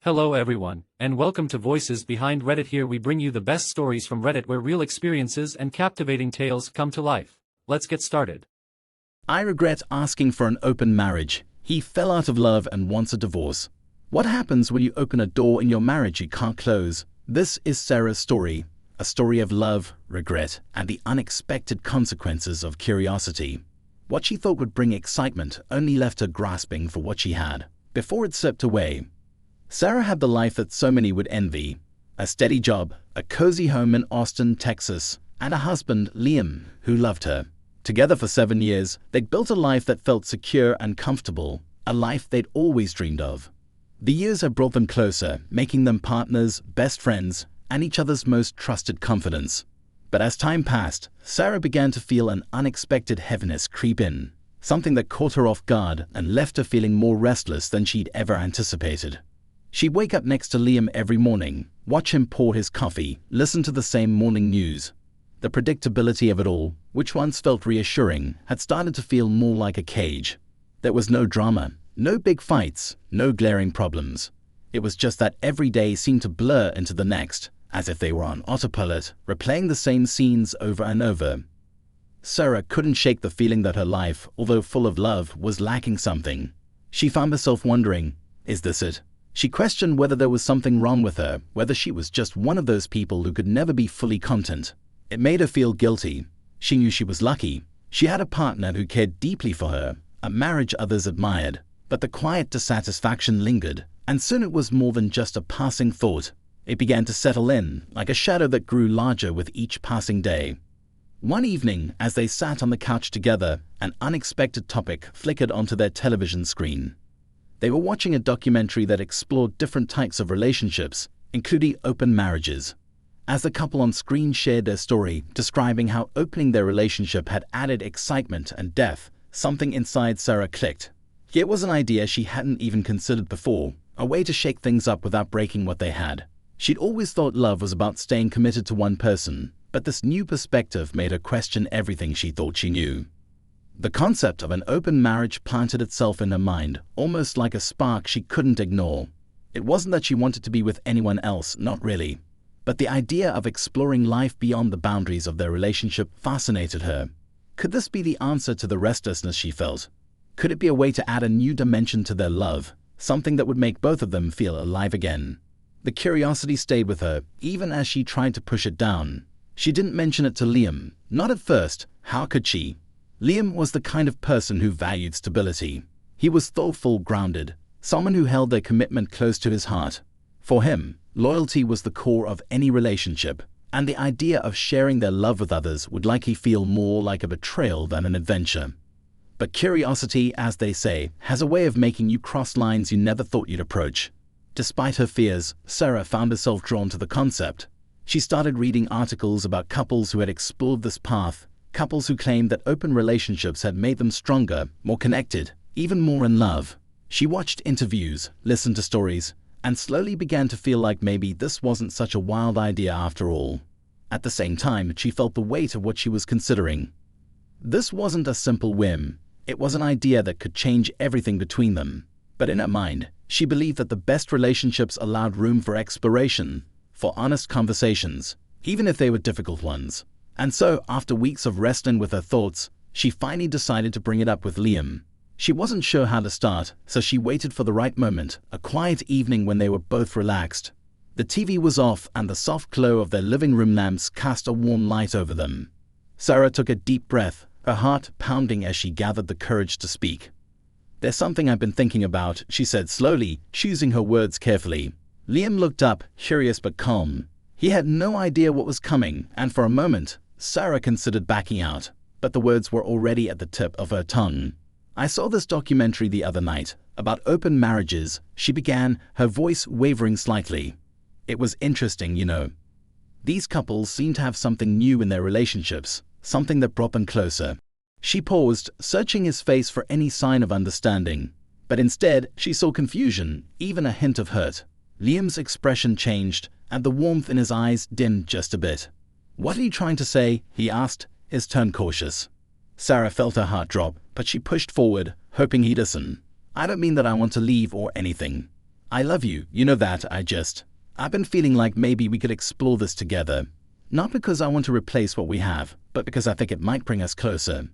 Hello everyone, and welcome to Voices Behind Reddit. Here we bring you the best stories from Reddit where real experiences and captivating tales come to life. Let's get started. I regret asking for an open marriage. He fell out of love and wants a divorce. What happens when you open a door in your marriage you can't close? This is Sarah's story, a story of love, regret, and the unexpected consequences of curiosity. What she thought would bring excitement only left her grasping for what she had before it slipped away. Sarah had the life that so many would envy: a steady job, a cozy home in Austin, Texas, and a husband, Liam, who loved her. Together for 7 years, they'd built a life that felt secure and comfortable, a life they'd always dreamed of. The years had brought them closer, making them partners, best friends, and each other's most trusted confidants. But as time passed, Sarah began to feel an unexpected heaviness creep in, something that caught her off guard and left her feeling more restless than she'd ever anticipated. She'd wake up next to Liam every morning, watch him pour his coffee, listen to the same morning news. The predictability of it all, which once felt reassuring, had started to feel more like a cage. There was no drama, no big fights, no glaring problems. It was just that every day seemed to blur into the next, as if they were on autopilot, replaying the same scenes over and over. Sarah couldn't shake the feeling that her life, although full of love, was lacking something. She found herself wondering, is this it? She questioned whether there was something wrong with her, whether she was just one of those people who could never be fully content. It made her feel guilty. She knew she was lucky. She had a partner who cared deeply for her, a marriage others admired. But the quiet dissatisfaction lingered, and soon it was more than just a passing thought. It began to settle in, like a shadow that grew larger with each passing day. One evening, as they sat on the couch together, an unexpected topic flickered onto their television screen. They were watching a documentary that explored different types of relationships, including open marriages. As the couple on screen shared their story, describing how opening their relationship had added excitement and depth, something inside Sarah clicked. It was an idea she hadn't even considered before, a way to shake things up without breaking what they had. She'd always thought love was about staying committed to one person, but this new perspective made her question everything she thought she knew. The concept of an open marriage planted itself in her mind, almost like a spark she couldn't ignore. It wasn't that she wanted to be with anyone else, not really. But the idea of exploring life beyond the boundaries of their relationship fascinated her. Could this be the answer to the restlessness she felt? Could it be a way to add a new dimension to their love, something that would make both of them feel alive again? The curiosity stayed with her, even as she tried to push it down. She didn't mention it to Liam, not at first. How could she? Liam was the kind of person who valued stability. He was thoughtful, grounded, someone who held their commitment close to his heart. For him, loyalty was the core of any relationship, and the idea of sharing their love with others would likely feel more like a betrayal than an adventure. But curiosity, as they say, has a way of making you cross lines you never thought you'd approach. Despite her fears, Sarah found herself drawn to the concept. She started reading articles about couples who had explored this path, couples who claimed that open relationships had made them stronger, more connected, even more in love. She watched interviews, listened to stories, and slowly began to feel like maybe this wasn't such a wild idea after all. At the same time, she felt the weight of what she was considering. This wasn't a simple whim. It was an idea that could change everything between them. But in her mind, she believed that the best relationships allowed room for exploration, for honest conversations, even if they were difficult ones. And so, after weeks of wrestling with her thoughts, she finally decided to bring it up with Liam. She wasn't sure how to start, so she waited for the right moment, a quiet evening when they were both relaxed. The TV was off and the soft glow of their living room lamps cast a warm light over them. Sarah took a deep breath, her heart pounding as she gathered the courage to speak. "There's something I've been thinking about," she said slowly, choosing her words carefully. Liam looked up, curious but calm. He had no idea what was coming, and for a moment, Sarah considered backing out, but the words were already at the tip of her tongue. "I saw this documentary the other night about open marriages," she began, her voice wavering slightly. "It was interesting, you know. These couples seemed to have something new in their relationships, something that brought them closer." She paused, searching his face for any sign of understanding. But instead, she saw confusion, even a hint of hurt. Liam's expression changed, and the warmth in his eyes dimmed just a bit. "What are you trying to say?" he asked, his tone cautious. Sarah felt her heart drop, but she pushed forward, hoping he'd listen. "I don't mean that I want to leave or anything. I love you, you know that, I've been feeling like maybe we could explore this together. Not because I want to replace what we have, but because I think it might bring us closer.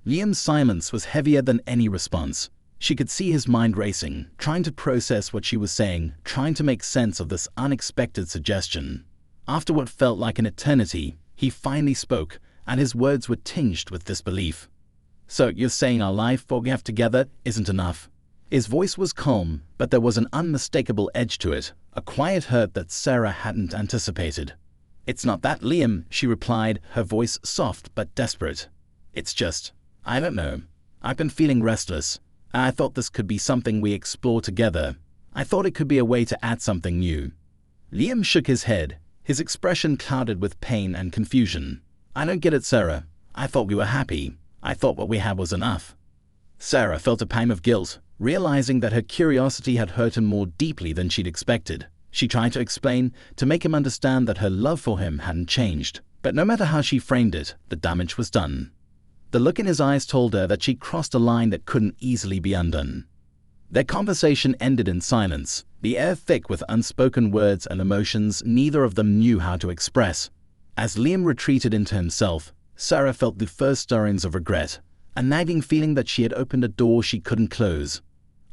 Liam's silence was heavier than any response. She could see his mind racing, trying to process what she was saying, trying to make sense of this unexpected suggestion. After what felt like an eternity, he finally spoke, and his words were tinged with disbelief. So you're saying our life, what we have together, isn't enough? His voice was calm, but there was an unmistakable edge to it, a quiet hurt that Sarah hadn't anticipated. It's not that, Liam, she replied, her voice soft but desperate. It's just, I don't know. I've been feeling restless, and I thought this could be something we explore together. I thought it could be a way to add something new. Liam shook his head, his expression clouded with pain and confusion. I don't get it, Sarah. I thought we were happy. I thought what we had was enough. Sarah felt a pang of guilt, realizing that her curiosity had hurt him more deeply than she'd expected. She tried to explain, to make him understand that her love for him hadn't changed. But no matter how she framed it, the damage was done. The look in his eyes told her that she'd crossed a line that couldn't easily be undone. Their conversation ended in silence, the air thick with unspoken words and emotions neither of them knew how to express. As Liam retreated into himself, Sarah felt the first stirrings of regret, a nagging feeling that she had opened a door she couldn't close.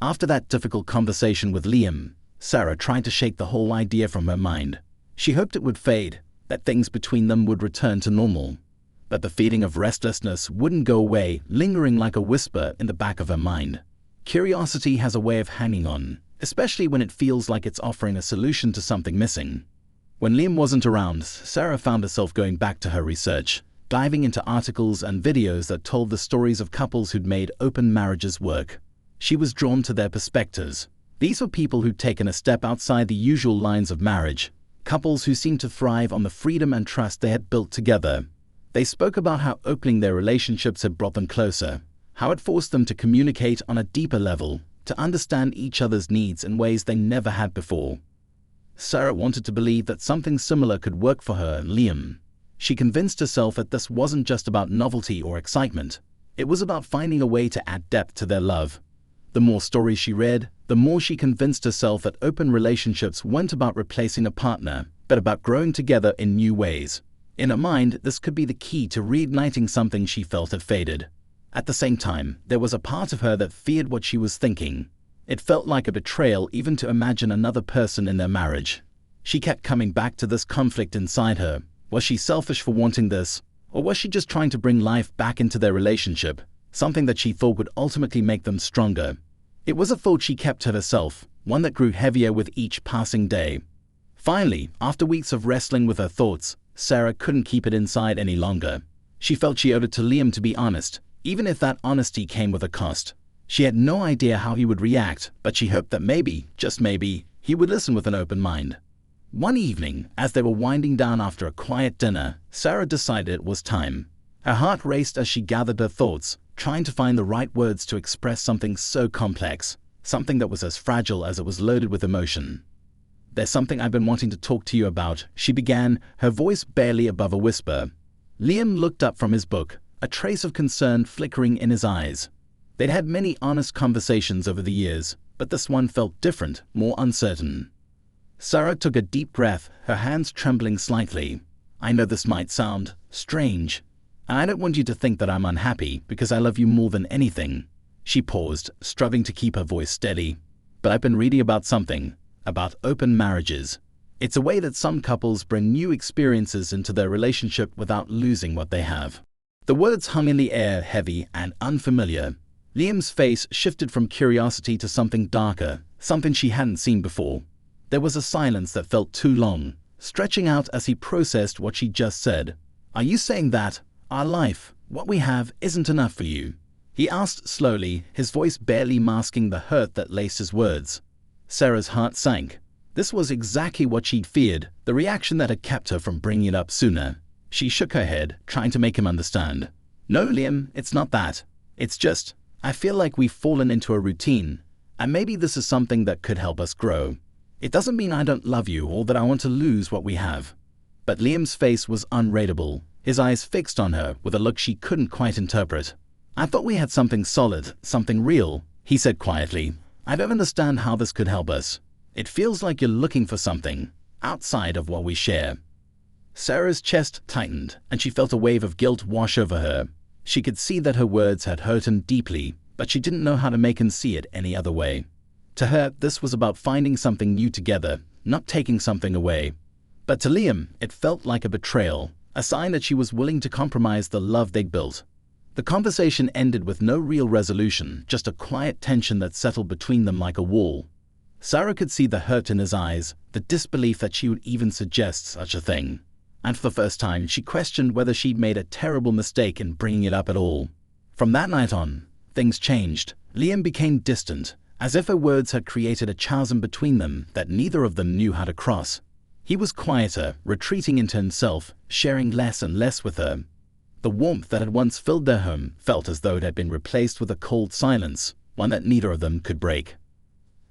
After that difficult conversation with Liam, Sarah tried to shake the whole idea from her mind. She hoped it would fade, that things between them would return to normal. But the feeling of restlessness wouldn't go away, lingering like a whisper in the back of her mind. Curiosity has a way of hanging on, especially when it feels like it's offering a solution to something missing. When Liam wasn't around, Sarah found herself going back to her research, diving into articles and videos that told the stories of couples who'd made open marriages work. She was drawn to their perspectives. These were people who'd taken a step outside the usual lines of marriage, couples who seemed to thrive on the freedom and trust they had built together. They spoke about how opening their relationships had brought them closer, how it forced them to communicate on a deeper level, to understand each other's needs in ways they never had before. Sarah wanted to believe that something similar could work for her and Liam. She convinced herself that this wasn't just about novelty or excitement. It was about finding a way to add depth to their love. The more stories she read, the more she convinced herself that open relationships weren't about replacing a partner, but about growing together in new ways. In her mind, this could be the key to reigniting something she felt had faded. At the same time, there was a part of her that feared what she was thinking. It felt like a betrayal even to imagine another person in their marriage. She kept coming back to this conflict inside her. Was she selfish for wanting this? Or was she just trying to bring life back into their relationship, something that she thought would ultimately make them stronger? It was a thought she kept to herself, one that grew heavier with each passing day. Finally, after weeks of wrestling with her thoughts, Sarah couldn't keep it inside any longer. She felt she owed it to Liam to be honest, even if that honesty came with a cost. She had no idea how he would react, but she hoped that maybe, just maybe, he would listen with an open mind. One evening, as they were winding down after a quiet dinner, Sarah decided it was time. Her heart raced as she gathered her thoughts, trying to find the right words to express something so complex, something that was as fragile as it was loaded with emotion. "There's something I've been wanting to talk to you about," she began, her voice barely above a whisper. Liam looked up from his book, a trace of concern flickering in his eyes. They'd had many honest conversations over the years, but this one felt different, more uncertain. Sarah took a deep breath, her hands trembling slightly. "I know this might sound strange. I don't want you to think that I'm unhappy because I love you more than anything." She paused, striving to keep her voice steady. "But I've been reading about something, about open marriages. It's a way that some couples bring new experiences into their relationship without losing what they have." The words hung in the air, heavy and unfamiliar. Liam's face shifted from curiosity to something darker, something she hadn't seen before. There was a silence that felt too long, stretching out as he processed what she just said. "Are you saying that our life, what we have, isn't enough for you?" he asked slowly, his voice barely masking the hurt that laced his words. Sarah's heart sank. This was exactly what she'd feared, the reaction that had kept her from bringing it up sooner. She shook her head, trying to make him understand. "No, Liam, it's not that. It's just, I feel like we've fallen into a routine, and maybe this is something that could help us grow. It doesn't mean I don't love you or that I want to lose what we have." But Liam's face was unreadable, his eyes fixed on her with a look she couldn't quite interpret. "I thought we had something solid, something real," he said quietly. "I don't understand how this could help us." It feels like you're looking for something outside of what we share." Sarah's chest tightened, and she felt a wave of guilt wash over her. She could see that her words had hurt him deeply, but she didn't know how to make him see it any other way. To her, this was about finding something new together, not taking something away. But to Liam, it felt like a betrayal, a sign that she was willing to compromise the love they'd built. The conversation ended with no real resolution, just a quiet tension that settled between them like a wall. Sarah could see the hurt in his eyes, the disbelief that she would even suggest such a thing. And for the first time, she questioned whether she'd made a terrible mistake in bringing it up at all. From that night on, things changed. Liam became distant, as if her words had created a chasm between them that neither of them knew how to cross. He was quieter, retreating into himself, sharing less and less with her. The warmth that had once filled their home felt as though it had been replaced with a cold silence, one that neither of them could break.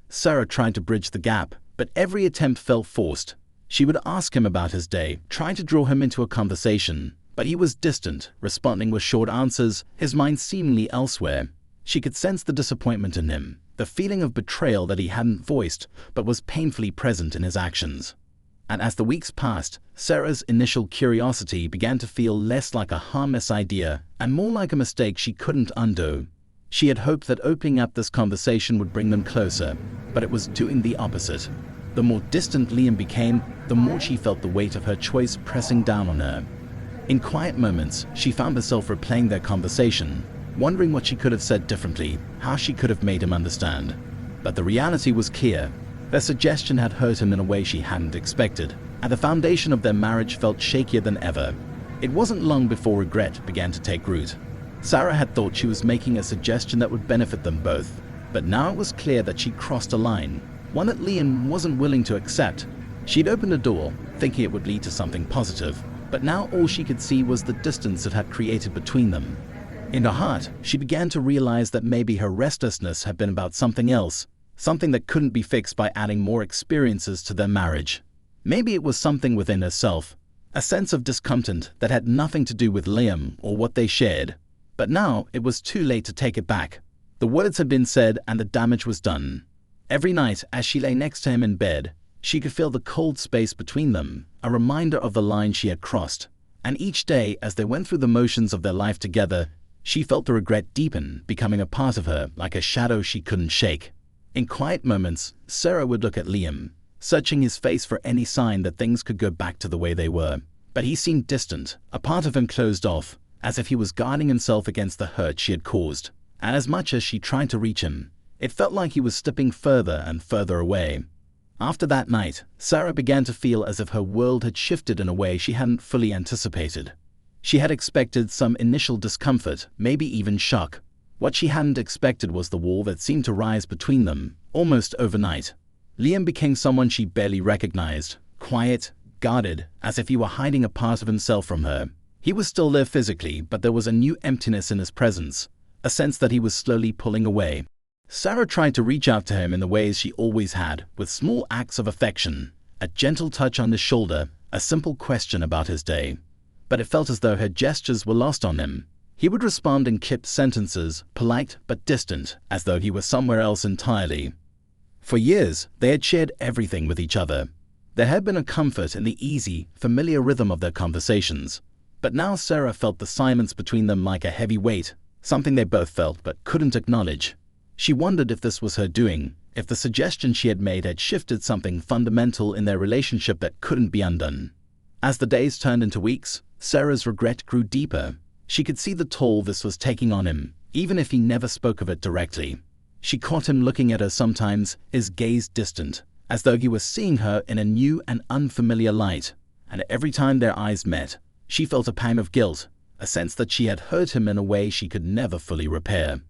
Sarah tried to bridge the gap, but every attempt felt forced. She would ask him about his day, trying to draw him into a conversation, but he was distant, responding with short answers, his mind seemingly elsewhere. She could sense the disappointment in him, the feeling of betrayal that he hadn't voiced, but was painfully present in his actions. And as the weeks passed, Sarah's initial curiosity began to feel less like a harmless idea and more like a mistake she couldn't undo. She had hoped that opening up this conversation would bring them closer, but it was doing the opposite. The more distant Liam became, the more she felt the weight of her choice pressing down on her. In quiet moments, she found herself replaying their conversation, wondering what she could have said differently, how she could have made him understand. But the reality was clear. Their suggestion had hurt him in a way she hadn't expected, and the foundation of their marriage felt shakier than ever. It wasn't long before regret began to take root. Sarah had thought she was making a suggestion that would benefit them both, but now it was clear that she'd crossed a line, one that Liam wasn't willing to accept. She'd opened a door, thinking it would lead to something positive, but now all she could see was the distance it had created between them. In her heart, she began to realize that maybe her restlessness had been about something else, something that couldn't be fixed by adding more experiences to their marriage. Maybe it was something within herself, a sense of discontent that had nothing to do with Liam or what they shared. But now it was too late to take it back. The words had been said and the damage was done. Every night, as she lay next to him in bed, she could feel the cold space between them, a reminder of the line she had crossed. And each day, as they went through the motions of their life together, she felt the regret deepen, becoming a part of her, like a shadow she couldn't shake. In quiet moments, Sarah would look at Liam, searching his face for any sign that things could go back to the way they were. But he seemed distant, a part of him closed off, as if he was guarding himself against the hurt she had caused. And as much as she tried to reach him, it felt like he was slipping further and further away. After that night, Sarah began to feel as if her world had shifted in a way she hadn't fully anticipated. She had expected some initial discomfort, maybe even shock. What she hadn't expected was the wall that seemed to rise between them, almost overnight. Liam became someone she barely recognized, quiet, guarded, as if he were hiding a part of himself from her. He was still there physically, but there was a new emptiness in his presence, a sense that he was slowly pulling away. Sarah tried to reach out to him in the ways she always had, with small acts of affection, a gentle touch on his shoulder, a simple question about his day. But it felt as though her gestures were lost on him. He would respond in clipped sentences, polite but distant, as though he were somewhere else entirely. For years, they had shared everything with each other. There had been a comfort in the easy, familiar rhythm of their conversations. But now Sarah felt the silence between them like a heavy weight, something they both felt but couldn't acknowledge. She wondered if this was her doing, if the suggestion she had made had shifted something fundamental in their relationship that couldn't be undone. As the days turned into weeks, Sarah's regret grew deeper. She could see the toll this was taking on him, even if he never spoke of it directly. She caught him looking at her sometimes, his gaze distant, as though he was seeing her in a new and unfamiliar light. And every time their eyes met, she felt a pang of guilt, a sense that she had hurt him in a way she could never fully repair.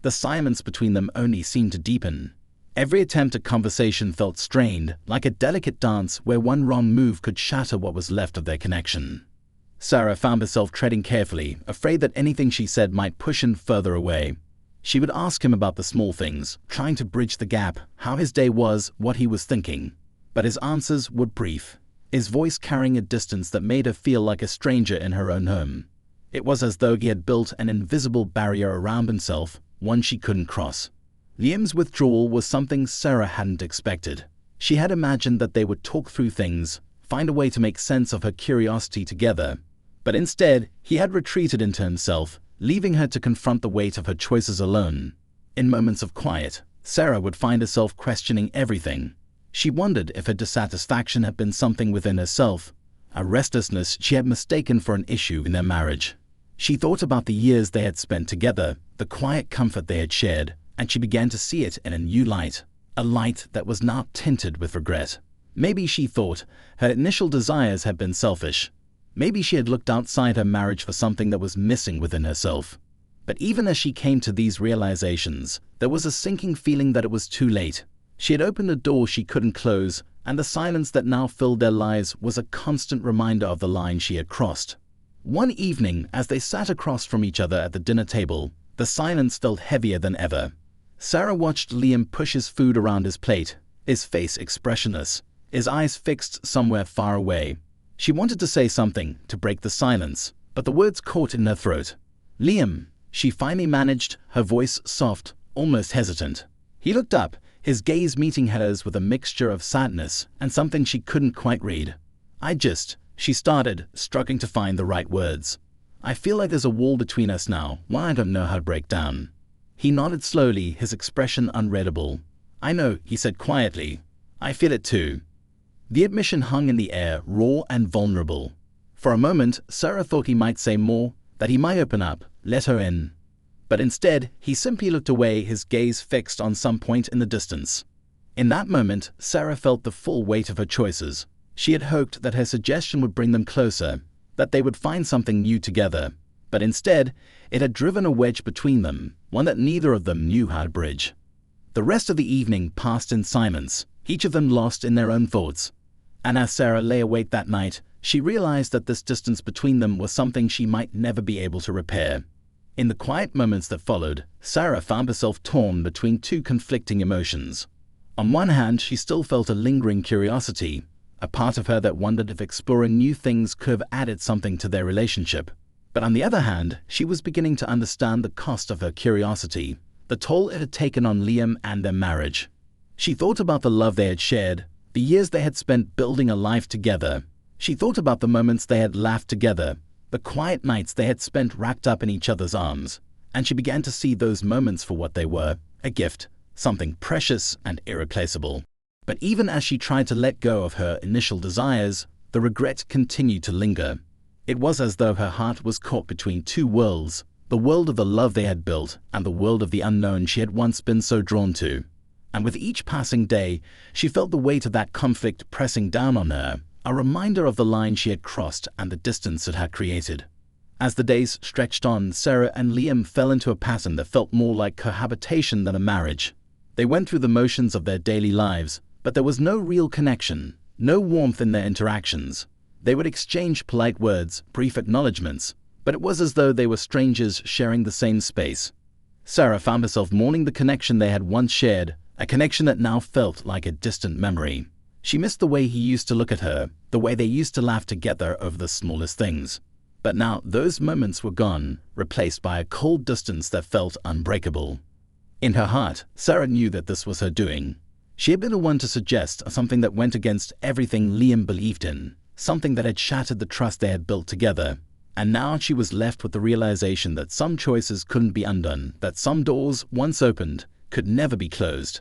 The silence between them only seemed to deepen. Every attempt at conversation felt strained, like a delicate dance where one wrong move could shatter what was left of their connection. Sarah found herself treading carefully, afraid that anything she said might push him further away. She would ask him about the small things, trying to bridge the gap, how his day was, what he was thinking. But his answers were brief, his voice carrying a distance that made her feel like a stranger in her own home. It was as though he had built an invisible barrier around himself, one she couldn't cross. Liam's withdrawal was something Sarah hadn't expected. She had imagined that they would talk through things, find a way to make sense of her curiosity together. But instead, he had retreated into himself, leaving her to confront the weight of her choices alone. In moments of quiet, Sarah would find herself questioning everything. She wondered if her dissatisfaction had been something within herself, a restlessness she had mistaken for an issue in their marriage. She thought about the years they had spent together, the quiet comfort they had shared, and she began to see it in a new light, a light that was now tinted with regret. Maybe, she thought, her initial desires had been selfish. Maybe she had looked outside her marriage for something that was missing within herself. But even as she came to these realizations, there was a sinking feeling that it was too late. She had opened a door she couldn't close, and the silence that now filled their lives was a constant reminder of the line she had crossed. One evening, as they sat across from each other at the dinner table, the silence felt heavier than ever. Sarah watched Liam push his food around his plate, his face expressionless, his eyes fixed somewhere far away. She wanted to say something, to break the silence, but the words caught in her throat. "Liam," she finally managed, her voice soft, almost hesitant. He looked up, his gaze meeting hers with a mixture of sadness and something she couldn't quite read. She started, struggling to find the right words. "I feel like there's a wall between us now, one I don't know how to break down." He nodded slowly, his expression unreadable. "I know," he said quietly. "I feel it too." The admission hung in the air, raw and vulnerable. For a moment, Sarah thought he might say more, that he might open up, let her in. But instead, he simply looked away, his gaze fixed on some point in the distance. In that moment, Sarah felt the full weight of her choices. She had hoped that her suggestion would bring them closer, that they would find something new together. But instead, it had driven a wedge between them, one that neither of them knew how to bridge. The rest of the evening passed in silence, each of them lost in their own thoughts. And as Sarah lay awake that night, she realized that this distance between them was something she might never be able to repair. In the quiet moments that followed, Sarah found herself torn between two conflicting emotions. On one hand, she still felt a lingering curiosity, a part of her that wondered if exploring new things could have added something to their relationship. But on the other hand, she was beginning to understand the cost of her curiosity, the toll it had taken on Liam and their marriage. She thought about the love they had shared, the years they had spent building a life together. She thought about the moments they had laughed together, the quiet nights they had spent wrapped up in each other's arms, and she began to see those moments for what they were, a gift, something precious and irreplaceable. But even as she tried to let go of her initial desires, the regret continued to linger. It was as though her heart was caught between two worlds, the world of the love they had built and the world of the unknown she had once been so drawn to. And with each passing day, she felt the weight of that conflict pressing down on her, a reminder of the line she had crossed and the distance it had created. As the days stretched on, Sarah and Liam fell into a pattern that felt more like cohabitation than a marriage. They went through the motions of their daily lives, but there was no real connection, no warmth in their interactions. They would exchange polite words, brief acknowledgements, but it was as though they were strangers sharing the same space. Sarah found herself mourning the connection they had once shared, a connection that now felt like a distant memory. She missed the way he used to look at her, the way they used to laugh together over the smallest things. But now those moments were gone, replaced by a cold distance that felt unbreakable. In her heart, Sarah knew that this was her doing. She had been the one to suggest something that went against everything Liam believed in, something that had shattered the trust they had built together. And now she was left with the realization that some choices couldn't be undone, that some doors, once opened, could never be closed.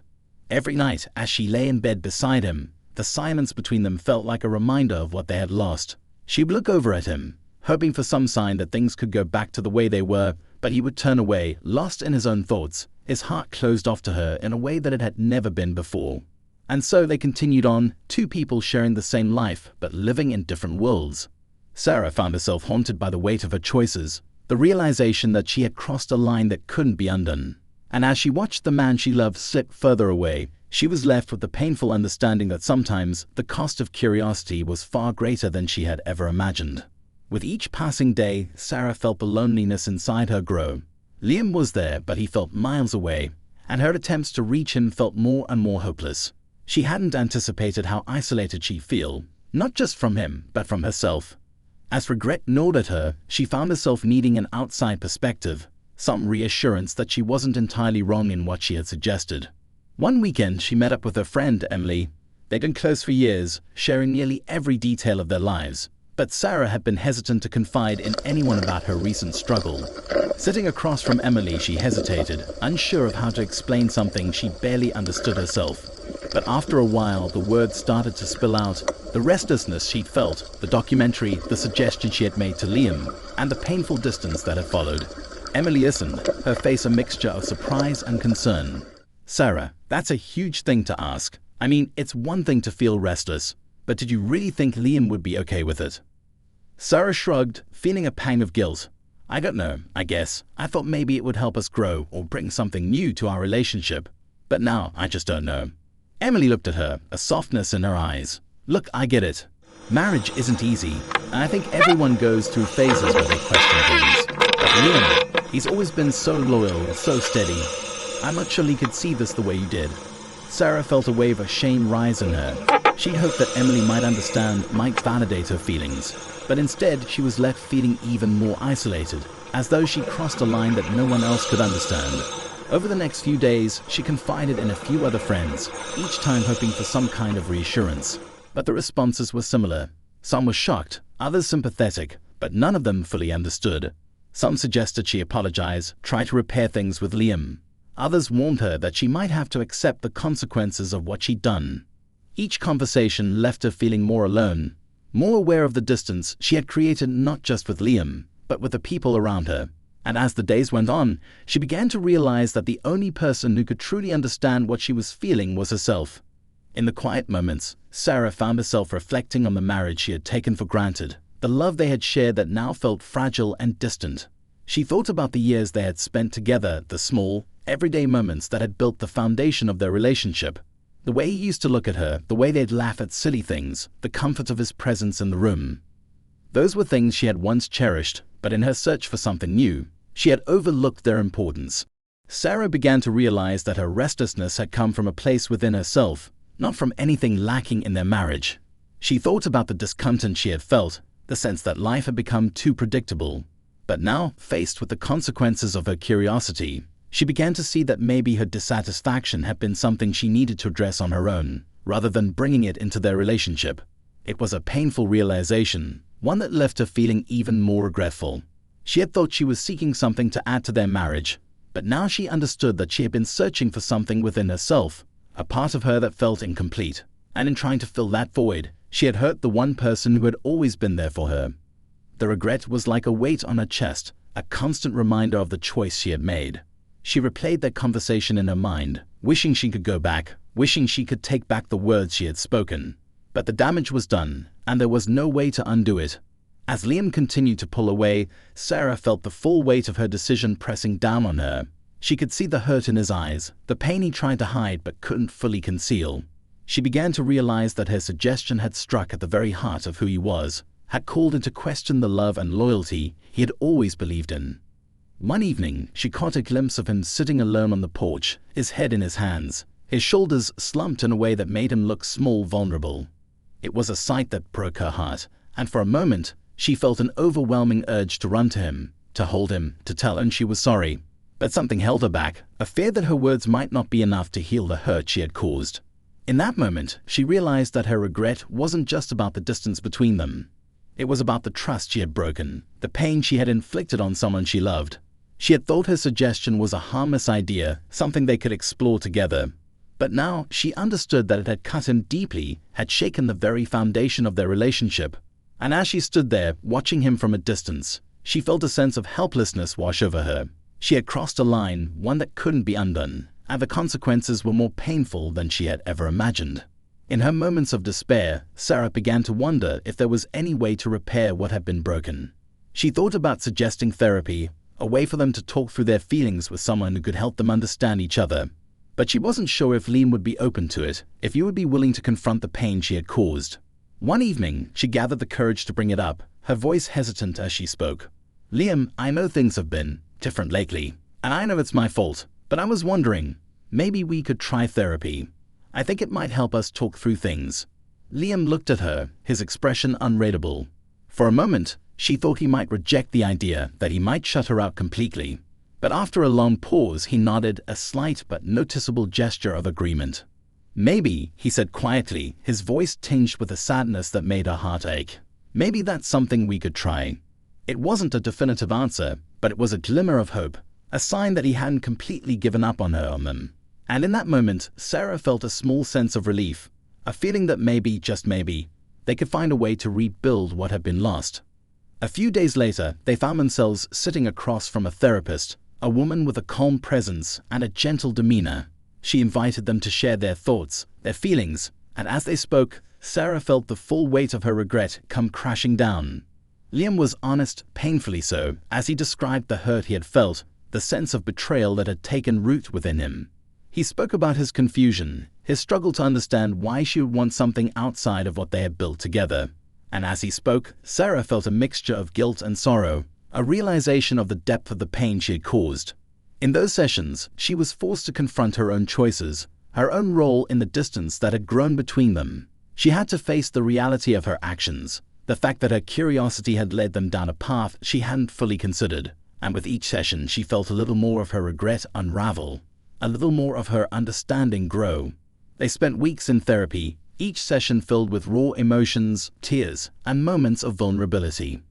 Every night, as she lay in bed beside him, the silence between them felt like a reminder of what they had lost. She would look over at him, hoping for some sign that things could go back to the way they were, but he would turn away, lost in his own thoughts, his heart closed off to her in a way that it had never been before. And so they continued on, two people sharing the same life, but living in different worlds. Sarah found herself haunted by the weight of her choices, the realization that she had crossed a line that couldn't be undone. And as she watched the man she loved slip further away, she was left with the painful understanding that sometimes the cost of curiosity was far greater than she had ever imagined. With each passing day, Sarah felt the loneliness inside her grow. Liam was there, but he felt miles away, and her attempts to reach him felt more and more hopeless. She hadn't anticipated how isolated she'd feel, not just from him, but from herself. As regret gnawed at her, she found herself needing an outside perspective, some reassurance that she wasn't entirely wrong in what she had suggested. One weekend, she met up with her friend, Emily. They'd been close for years, sharing nearly every detail of their lives. But Sarah had been hesitant to confide in anyone about her recent struggle. Sitting across from Emily, she hesitated, unsure of how to explain something she barely understood herself. But after a while, the words started to spill out. The restlessness she'd felt, the documentary, the suggestion she had made to Liam, and the painful distance that had followed. Emily listened, her face a mixture of surprise and concern. "Sarah, that's a huge thing to ask. I mean, it's one thing to feel restless, but did you really think Liam would be okay with it?" Sarah shrugged, feeling a pang of guilt. "I don't know, I guess. I thought maybe it would help us grow or bring something new to our relationship. But now, I just don't know." Emily looked at her, a softness in her eyes. "Look, I get it. Marriage isn't easy, and I think everyone goes through phases where they question things. But Liam, he's always been so loyal, so steady. I'm not sure he could see this the way you did." Sarah felt a wave of shame rise in her. She'd hoped that Emily might understand, might validate her feelings. But instead, she was left feeling even more isolated, as though she'd crossed a line that no one else could understand. Over the next few days, she confided in a few other friends, each time hoping for some kind of reassurance. But the responses were similar. Some were shocked, others sympathetic, but none of them fully understood. Some suggested she apologize, try to repair things with Liam. Others warned her that she might have to accept the consequences of what she'd done. Each conversation left her feeling more alone, more aware of the distance she had created not just with Liam, but with the people around her. And as the days went on, she began to realize that the only person who could truly understand what she was feeling was herself. In the quiet moments, Sarah found herself reflecting on the marriage she had taken for granted, the love they had shared that now felt fragile and distant. She thought about the years they had spent together, the small, everyday moments that had built the foundation of their relationship. The way he used to look at her, the way they'd laugh at silly things, the comfort of his presence in the room. Those were things she had once cherished, but in her search for something new, she had overlooked their importance. Sarah began to realize that her restlessness had come from a place within herself, not from anything lacking in their marriage. She thought about the discontent she had felt, the sense that life had become too predictable. But now, faced with the consequences of her curiosity, she began to see that maybe her dissatisfaction had been something she needed to address on her own, rather than bringing it into their relationship. It was a painful realization, one that left her feeling even more regretful. She had thought she was seeking something to add to their marriage, but now she understood that she had been searching for something within herself, a part of her that felt incomplete. And in trying to fill that void, she had hurt the one person who had always been there for her. The regret was like a weight on her chest, a constant reminder of the choice she had made. She replayed that conversation in her mind, wishing she could go back, wishing she could take back the words she had spoken. But the damage was done, and there was no way to undo it. As Liam continued to pull away, Sarah felt the full weight of her decision pressing down on her. She could see the hurt in his eyes, the pain he tried to hide but couldn't fully conceal. She began to realize that her suggestion had struck at the very heart of who he was, had called into question the love and loyalty he had always believed in. One evening, she caught a glimpse of him sitting alone on the porch, his head in his hands, his shoulders slumped in a way that made him look small, vulnerable. It was a sight that broke her heart, and for a moment, she felt an overwhelming urge to run to him, to hold him, to tell him she was sorry. But something held her back, a fear that her words might not be enough to heal the hurt she had caused. In that moment, she realized that her regret wasn't just about the distance between them. It was about the trust she had broken, the pain she had inflicted on someone she loved. She had thought her suggestion was a harmless idea, something they could explore together. But now she understood that it had cut him deeply, had shaken the very foundation of their relationship. And as she stood there, watching him from a distance, she felt a sense of helplessness wash over her. She had crossed a line, one that couldn't be undone, and the consequences were more painful than she had ever imagined. In her moments of despair, Sarah began to wonder if there was any way to repair what had been broken. She thought about suggesting therapy, a way for them to talk through their feelings with someone who could help them understand each other. But she wasn't sure if Liam would be open to it, if he would be willing to confront the pain she had caused. One evening, she gathered the courage to bring it up, her voice hesitant as she spoke. "Liam, I know things have been different lately, and I know it's my fault, but I was wondering, maybe we could try therapy. I think it might help us talk through things." Liam looked at her, his expression unreadable. For a moment, she thought he might reject the idea, that he might shut her out completely. But after a long pause, he nodded, a slight but noticeable gesture of agreement. "Maybe," he said quietly, his voice tinged with a sadness that made her heart ache. "Maybe that's something we could try." It wasn't a definitive answer, but it was a glimmer of hope, a sign that he hadn't completely given up on her or them. And in that moment, Sarah felt a small sense of relief, a feeling that maybe, just maybe, they could find a way to rebuild what had been lost. A few days later, they found themselves sitting across from a therapist, a woman with a calm presence and a gentle demeanor. She invited them to share their thoughts, their feelings, and as they spoke, Sarah felt the full weight of her regret come crashing down. Liam was honest, painfully so, as he described the hurt he had felt, the sense of betrayal that had taken root within him. He spoke about his confusion, his struggle to understand why she would want something outside of what they had built together. And as he spoke, Sarah felt a mixture of guilt and sorrow, a realization of the depth of the pain she had caused. In those sessions, she was forced to confront her own choices, her own role in the distance that had grown between them. She had to face the reality of her actions, the fact that her curiosity had led them down a path she hadn't fully considered, and with each session she felt a little more of her regret unravel, a little more of her understanding grow. They spent weeks in therapy, each session filled with raw emotions, tears, and moments of vulnerability.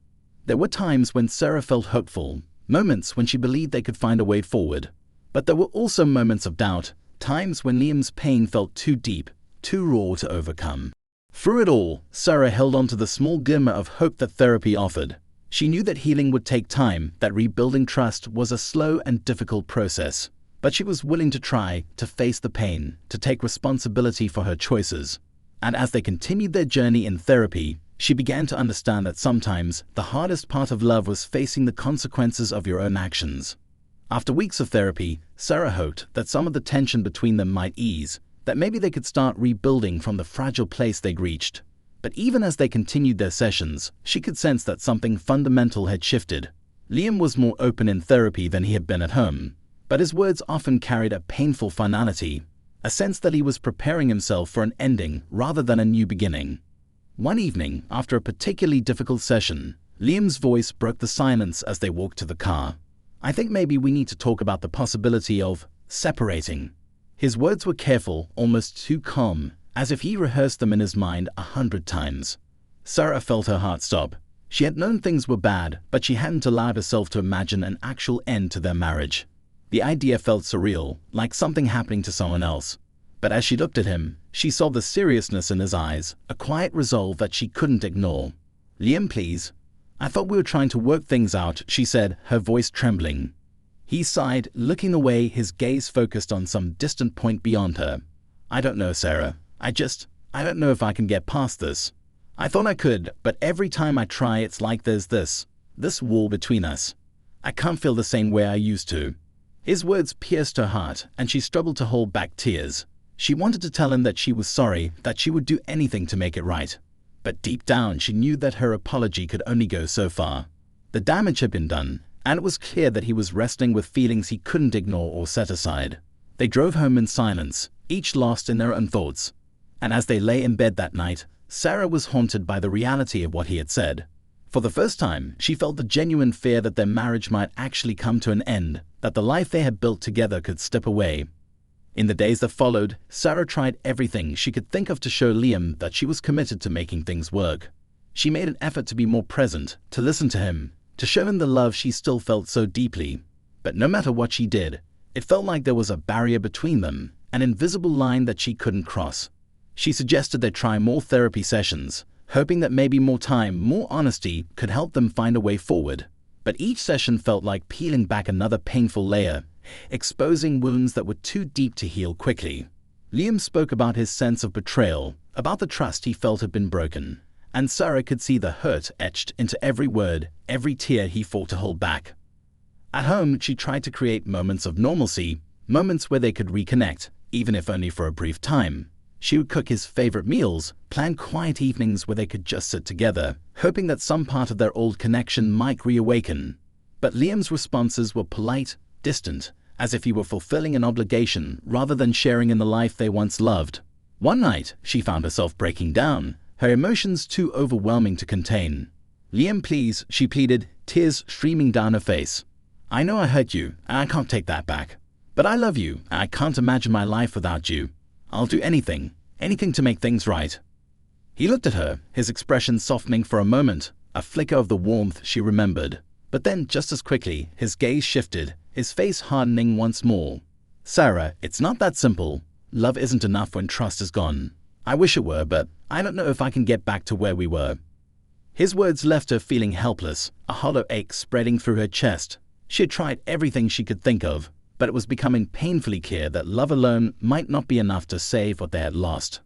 There were times when Sarah felt hopeful, moments when she believed they could find a way forward. But there were also moments of doubt, times when Liam's pain felt too deep, too raw to overcome. Through it all, Sarah held on to the small glimmer of hope that therapy offered. She knew that healing would take time, that rebuilding trust was a slow and difficult process. But she was willing to try, to face the pain, to take responsibility for her choices. And as they continued their journey in therapy, she began to understand that sometimes the hardest part of love was facing the consequences of your own actions. After weeks of therapy, Sarah hoped that some of the tension between them might ease, that maybe they could start rebuilding from the fragile place they'd reached. But even as they continued their sessions, she could sense that something fundamental had shifted. Liam was more open in therapy than he had been at home, but his words often carried a painful finality, a sense that he was preparing himself for an ending rather than a new beginning. One evening, after a particularly difficult session, Liam's voice broke the silence as they walked to the car. "I think maybe we need to talk about the possibility of separating." His words were careful, almost too calm, as if he rehearsed them in his mind 100 times. Sarah felt her heart stop. She had known things were bad, but she hadn't allowed herself to imagine an actual end to their marriage. The idea felt surreal, like something happening to someone else. But as she looked at him, she saw the seriousness in his eyes, a quiet resolve that she couldn't ignore. "Liam, please. I thought we were trying to work things out," she said, her voice trembling. He sighed, looking away, his gaze focused on some distant point beyond her. "I don't know, Sarah. I don't know if I can get past this. I thought I could, but every time I try it's like there's this wall between us. I can't feel the same way I used to." His words pierced her heart, and she struggled to hold back tears. She wanted to tell him that she was sorry, that she would do anything to make it right. But deep down she knew that her apology could only go so far. The damage had been done, and it was clear that he was wrestling with feelings he couldn't ignore or set aside. They drove home in silence, each lost in their own thoughts. And as they lay in bed that night, Sarah was haunted by the reality of what he had said. For the first time, she felt the genuine fear that their marriage might actually come to an end, that the life they had built together could slip away. In the days that followed, Sarah tried everything she could think of to show Liam that she was committed to making things work. She made an effort to be more present, to listen to him, to show him the love she still felt so deeply. But no matter what she did, it felt like there was a barrier between them, an invisible line that she couldn't cross. She suggested they try more therapy sessions, hoping that maybe more time, more honesty could help them find a way forward. But each session felt like peeling back another painful layer, exposing wounds that were too deep to heal quickly. Liam spoke about his sense of betrayal, about the trust he felt had been broken, and Sarah could see the hurt etched into every word, every tear he fought to hold back. At home, she tried to create moments of normalcy, moments where they could reconnect, even if only for a brief time. She would cook his favorite meals, plan quiet evenings where they could just sit together, hoping that some part of their old connection might reawaken. But Liam's responses were polite, distant, as if he were fulfilling an obligation rather than sharing in the life they once loved. One night, she found herself breaking down, her emotions too overwhelming to contain. "Liam, please," she pleaded, tears streaming down her face. "I know I hurt you, and I can't take that back. But I love you, and I can't imagine my life without you. I'll do anything, anything to make things right." He looked at her, his expression softening for a moment, a flicker of the warmth she remembered. But then, just as quickly, his gaze shifted, his face hardening once more. "Sarah, it's not that simple. Love isn't enough when trust is gone. I wish it were, but I don't know if I can get back to where we were." His words left her feeling helpless, a hollow ache spreading through her chest. She had tried everything she could think of, but it was becoming painfully clear that love alone might not be enough to save what they had lost.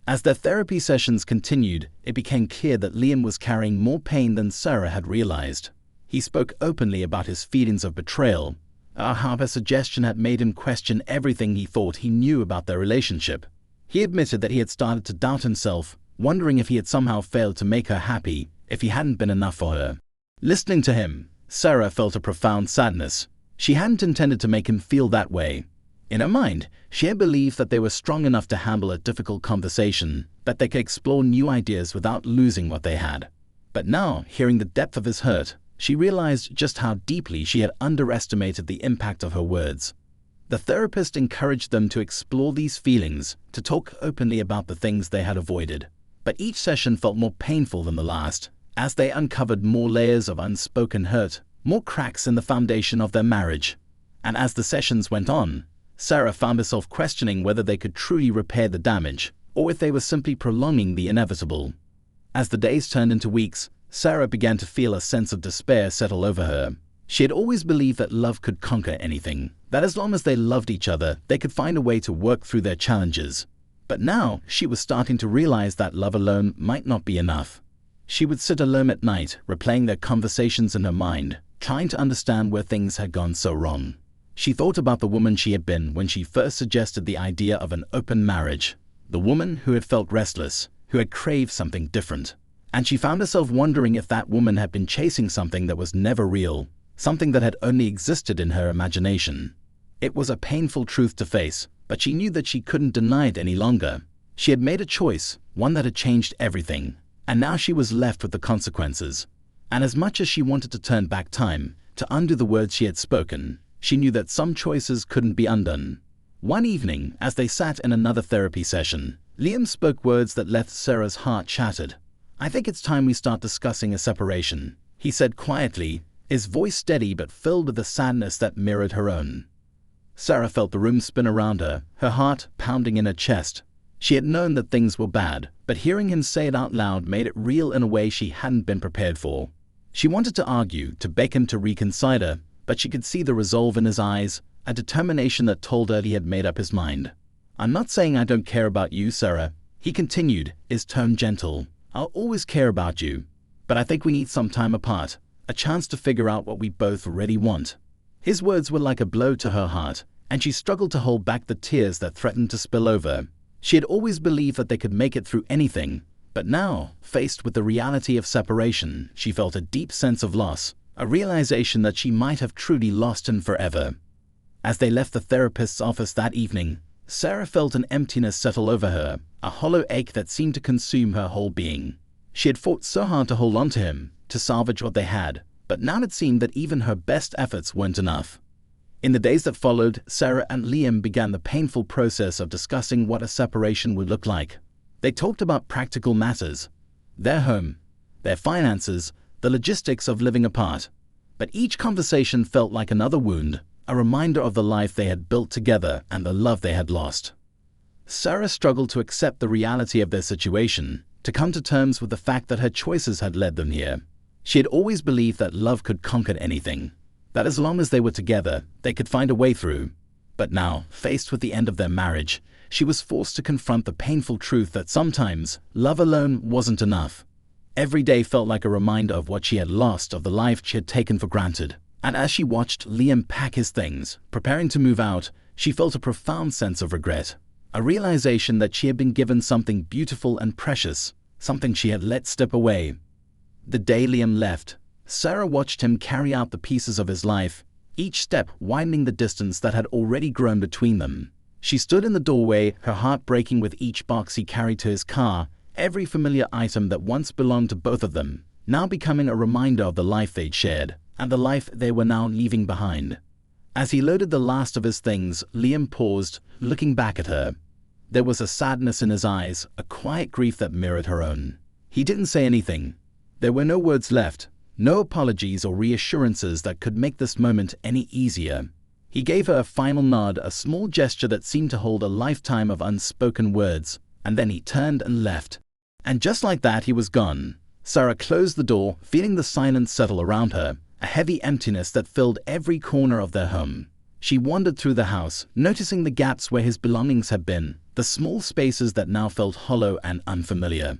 As their therapy sessions continued, it became clear that Liam was carrying more pain than Sarah had realized. He spoke openly about his feelings of betrayal, how her suggestion had made him question everything he thought he knew about their relationship. He admitted that he had started to doubt himself, wondering if he had somehow failed to make her happy, if he hadn't been enough for her. Listening to him, Sarah felt a profound sadness. She hadn't intended to make him feel that way. In her mind, she had believed that they were strong enough to handle a difficult conversation, that they could explore new ideas without losing what they had. But now, hearing the depth of his hurt, she realized just how deeply she had underestimated the impact of her words. The therapist encouraged them to explore these feelings, to talk openly about the things they had avoided. But each session felt more painful than the last, as they uncovered more layers of unspoken hurt, more cracks in the foundation of their marriage. And as the sessions went on, Sarah found herself questioning whether they could truly repair the damage, or if they were simply prolonging the inevitable. As the days turned into weeks, Sarah began to feel a sense of despair settle over her. She had always believed that love could conquer anything, that as long as they loved each other, they could find a way to work through their challenges. But now, she was starting to realize that love alone might not be enough. She would sit alone at night, replaying their conversations in her mind, trying to understand where things had gone so wrong. She thought about the woman she had been when she first suggested the idea of an open marriage, the woman who had felt restless, who had craved something different. And she found herself wondering if that woman had been chasing something that was never real, something that had only existed in her imagination. It was a painful truth to face, but she knew that she couldn't deny it any longer. She had made a choice, one that had changed everything, and now she was left with the consequences. And as much as she wanted to turn back time, to undo the words she had spoken, she knew that some choices couldn't be undone. One evening, as they sat in another therapy session, Liam spoke words that left Sarah's heart shattered. "I think it's time we start discussing a separation," he said quietly, his voice steady but filled with a sadness that mirrored her own. Sarah felt the room spin around her, her heart pounding in her chest. She had known that things were bad, but hearing him say it out loud made it real in a way she hadn't been prepared for. She wanted to argue, to beg him to reconsider, but she could see the resolve in his eyes, a determination that told her he had made up his mind. "I'm not saying I don't care about you, Sarah," he continued, his tone gentle. "I'll always care about you. But I think we need some time apart, a chance to figure out what we both really want." His words were like a blow to her heart, and she struggled to hold back the tears that threatened to spill over. She had always believed that they could make it through anything, but now, faced with the reality of separation, she felt a deep sense of loss, a realization that she might have truly lost him forever. As they left the therapist's office that evening, Sarah felt an emptiness settle over her, a hollow ache that seemed to consume her whole being. She had fought so hard to hold on to him, to salvage what they had, but now it seemed that even her best efforts weren't enough. In the days that followed, Sarah and Liam began the painful process of discussing what a separation would look like. They talked about practical matters, their home, their finances, the logistics of living apart. But each conversation felt like another wound, a reminder of the life they had built together and the love they had lost. Sarah struggled to accept the reality of their situation, to come to terms with the fact that her choices had led them here. She had always believed that love could conquer anything, that as long as they were together, they could find a way through. But now, faced with the end of their marriage, she was forced to confront the painful truth that sometimes love alone wasn't enough. Every day felt like a reminder of what she had lost, of the life she had taken for granted. And as she watched Liam pack his things, preparing to move out, she felt a profound sense of regret, a realization that she had been given something beautiful and precious, something she had let slip away. The day Liam left, Sarah watched him carry out the pieces of his life, each step widening the distance that had already grown between them. She stood in the doorway, her heart breaking with each box he carried to his car, every familiar item that once belonged to both of them, now becoming a reminder of the life they'd shared, and the life they were now leaving behind. As he loaded the last of his things, Liam paused, looking back at her. There was a sadness in his eyes, a quiet grief that mirrored her own. He didn't say anything. There were no words left, no apologies or reassurances that could make this moment any easier. He gave her a final nod, a small gesture that seemed to hold a lifetime of unspoken words, and then he turned and left. And just like that, he was gone. Sarah closed the door, feeling the silence settle around her, a heavy emptiness that filled every corner of their home. She wandered through the house, noticing the gaps where his belongings had been, the small spaces that now felt hollow and unfamiliar.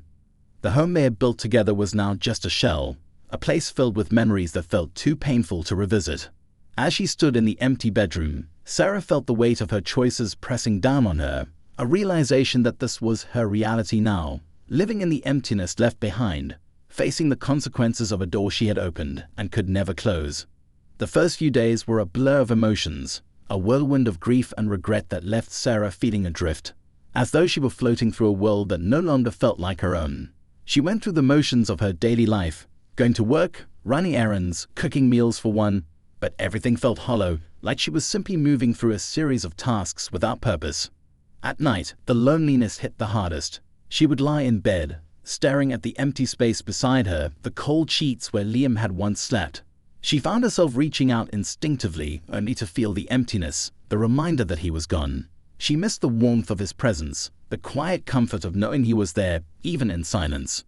The home they had built together was now just a shell, a place filled with memories that felt too painful to revisit. As she stood in the empty bedroom, Sarah felt the weight of her choices pressing down on her, a realization that this was her reality now, living in the emptiness left behind, facing the consequences of a door she had opened and could never close. The first few days were a blur of emotions, a whirlwind of grief and regret that left Sarah feeling adrift, as though she were floating through a world that no longer felt like her own. She went through the motions of her daily life, going to work, running errands, cooking meals for one, but everything felt hollow, like she was simply moving through a series of tasks without purpose. At night, the loneliness hit the hardest. She would lie in bed, staring at the empty space beside her, the cold sheets where Liam had once slept. She found herself reaching out instinctively, only to feel the emptiness, the reminder that he was gone. She missed the warmth of his presence, the quiet comfort of knowing he was there, even in silence.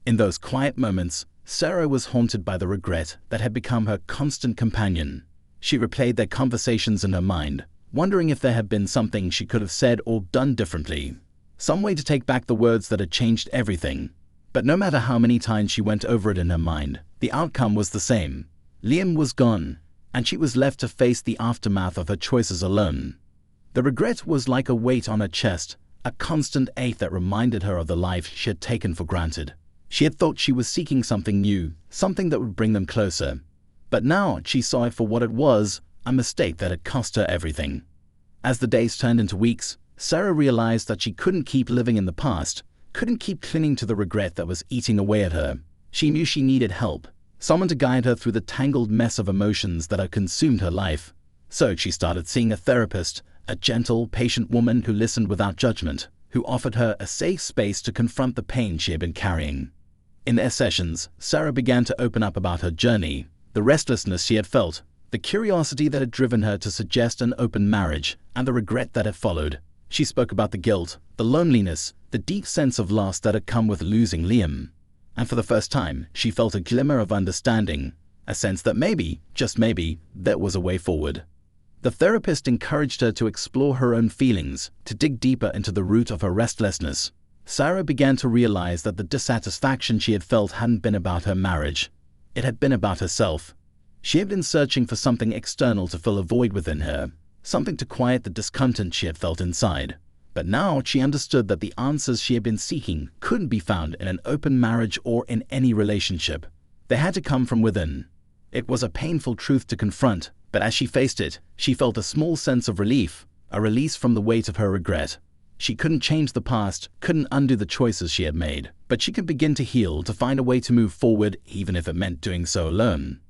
In those quiet moments, Sarah was haunted by the regret that had become her constant companion. She replayed their conversations in her mind, wondering if there had been something she could have said or done differently. Some way to take back the words that had changed everything. But no matter how many times she went over it in her mind, the outcome was the same. Liam was gone, and she was left to face the aftermath of her choices alone. The regret was like a weight on her chest, a constant ache that reminded her of the life she had taken for granted. She had thought she was seeking something new, something that would bring them closer. But now she saw it for what it was, a mistake that had cost her everything. As the days turned into weeks, Sarah realized that she couldn't keep living in the past, couldn't keep clinging to the regret that was eating away at her. She knew she needed help, someone to guide her through the tangled mess of emotions that had consumed her life. So she started seeing a therapist, a gentle, patient woman who listened without judgment, who offered her a safe space to confront the pain she had been carrying. In their sessions, Sarah began to open up about her journey, the restlessness she had felt, the curiosity that had driven her to suggest an open marriage, and the regret that had followed. She spoke about the guilt, the loneliness, the deep sense of loss that had come with losing Liam. And for the first time, she felt a glimmer of understanding, a sense that maybe, just maybe, there was a way forward. The therapist encouraged her to explore her own feelings, to dig deeper into the root of her restlessness. Sarah began to realize that the dissatisfaction she had felt hadn't been about her marriage. It had been about herself. She had been searching for something external to fill a void within her, something to quiet the discontent she had felt inside. But now she understood that the answers she had been seeking couldn't be found in an open marriage or in any relationship. They had to come from within. It was a painful truth to confront, but as she faced it, she felt a small sense of relief, a release from the weight of her regret. She couldn't change the past, couldn't undo the choices she had made, but she could begin to heal, to find a way to move forward, even if it meant doing so alone.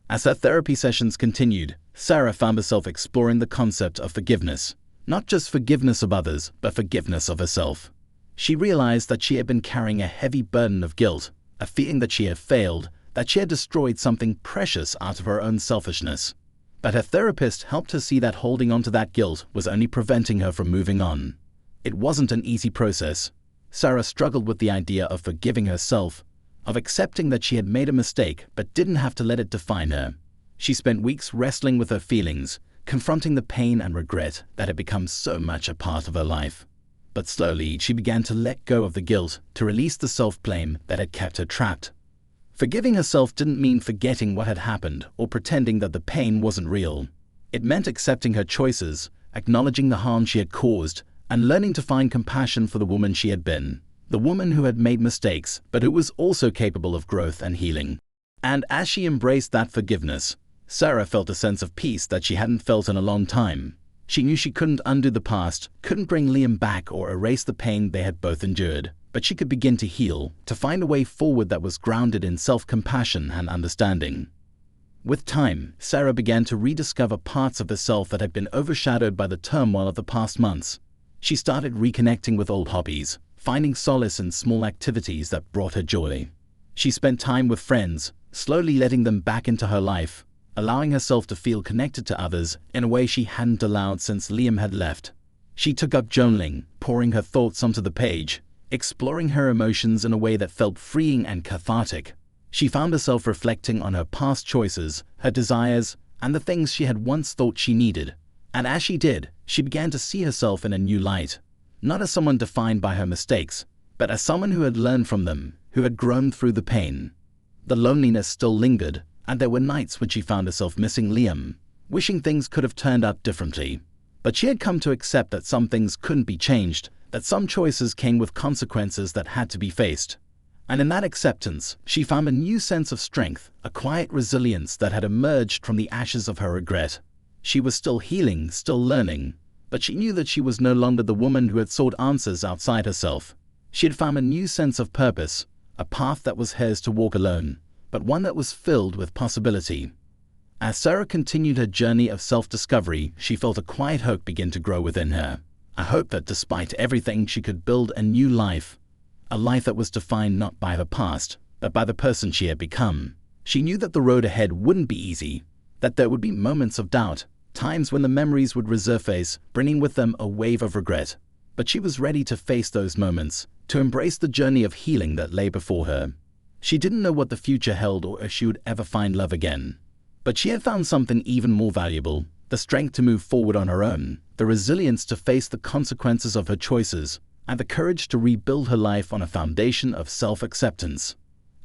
As her therapy sessions continued, Sarah found herself exploring the concept of forgiveness. Not just forgiveness of others, but forgiveness of herself. She realized that she had been carrying a heavy burden of guilt, a feeling that she had failed, that she had destroyed something precious out of her own selfishness. But her therapist helped her see that holding on to that guilt was only preventing her from moving on. It wasn't an easy process. Sarah struggled with the idea of forgiving herself, of accepting that she had made a mistake but didn't have to let it define her. She spent weeks wrestling with her feelings, confronting the pain and regret that had become so much a part of her life. But slowly she began to let go of the guilt, to release the self-blame that had kept her trapped. Forgiving herself didn't mean forgetting what had happened or pretending that the pain wasn't real. It meant accepting her choices, acknowledging the harm she had caused, and learning to find compassion for the woman she had been, the woman who had made mistakes, but who was also capable of growth and healing. And as she embraced that forgiveness, Sarah felt a sense of peace that she hadn't felt in a long time. She knew she couldn't undo the past, couldn't bring Liam back or erase the pain they had both endured, but she could begin to heal, to find a way forward that was grounded in self-compassion and understanding. With time, Sarah began to rediscover parts of herself that had been overshadowed by the turmoil of the past months. She started reconnecting with old hobbies, finding solace in small activities that brought her joy. She spent time with friends, slowly letting them back into her life, allowing herself to feel connected to others in a way she hadn't allowed since Liam had left. She took up journaling, pouring her thoughts onto the page, exploring her emotions in a way that felt freeing and cathartic. She found herself reflecting on her past choices, her desires, and the things she had once thought she needed. And as she did, she began to see herself in a new light, not as someone defined by her mistakes, but as someone who had learned from them, who had grown through the pain. The loneliness still lingered, and there were nights when she found herself missing Liam, wishing things could have turned out differently. But she had come to accept that some things couldn't be changed, that some choices came with consequences that had to be faced. And in that acceptance, she found a new sense of strength, a quiet resilience that had emerged from the ashes of her regret. She was still healing, still learning, but she knew that she was no longer the woman who had sought answers outside herself. She had found a new sense of purpose, a path that was hers to walk alone, but one that was filled with possibility. As Sarah continued her journey of self-discovery, she felt a quiet hope begin to grow within her. A hope that despite everything, she could build a new life. A life that was defined not by her past, but by the person she had become. She knew that the road ahead wouldn't be easy, that there would be moments of doubt, times when the memories would resurface, bringing with them a wave of regret. But she was ready to face those moments, to embrace the journey of healing that lay before her. She didn't know what the future held or if she would ever find love again. But she had found something even more valuable, the strength to move forward on her own, the resilience to face the consequences of her choices, and the courage to rebuild her life on a foundation of self-acceptance.